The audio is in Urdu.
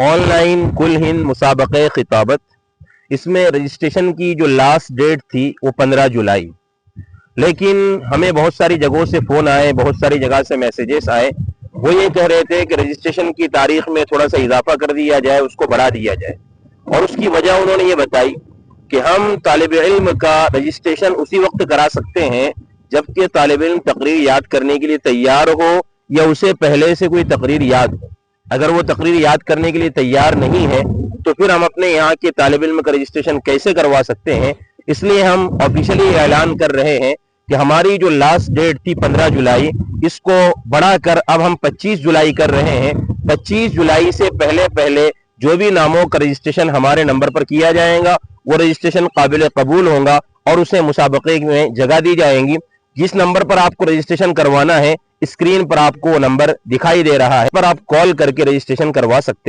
آن لائن کل ہند مسابقہ خطابت، اس میں رجسٹریشن کی جو لاسٹ ڈیٹ تھی وہ 15 جولائی، لیکن ہمیں بہت ساری جگہوں سے فون آئے، بہت ساری جگہ سے میسیجز آئے، وہ یہ کہہ رہے تھے کہ رجسٹریشن کی تاریخ میں تھوڑا سا اضافہ کر دیا جائے، اس کو بڑھا دیا جائے، اور اس کی وجہ انہوں نے یہ بتائی کہ ہم طالب علم کا رجسٹریشن اسی وقت کرا سکتے ہیں جبکہ طالب علم تقریر یاد کرنے کے لیے تیار ہو یا اسے پہلے سے کوئی تقریر یاد ہو۔ اگر وہ تقریر یاد کرنے کے لیے تیار نہیں ہے تو پھر ہم اپنے یہاں کے طالب علم کا رجسٹریشن کیسے کروا سکتے ہیں؟ اس لیے ہم آفیشلی اعلان کر رہے ہیں کہ ہماری جو لاسٹ ڈیٹ تھی 15 جولائی، اس کو بڑھا کر اب ہم 25 جولائی کر رہے ہیں۔ 25 جولائی سے پہلے جو بھی ناموں کا رجسٹریشن ہمارے نمبر پر کیا جائے گا وہ رجسٹریشن قابل قبول ہوگا اور اسے مسابقے میں جگہ دی جائیں گی۔ جس نمبر پر آپ کو رجسٹریشن کروانا ہے اسکرین پر آپ کو وہ نمبر دکھائی دے رہا ہے، پر آپ کال کر کے رجسٹریشن کروا سکتے ہیں۔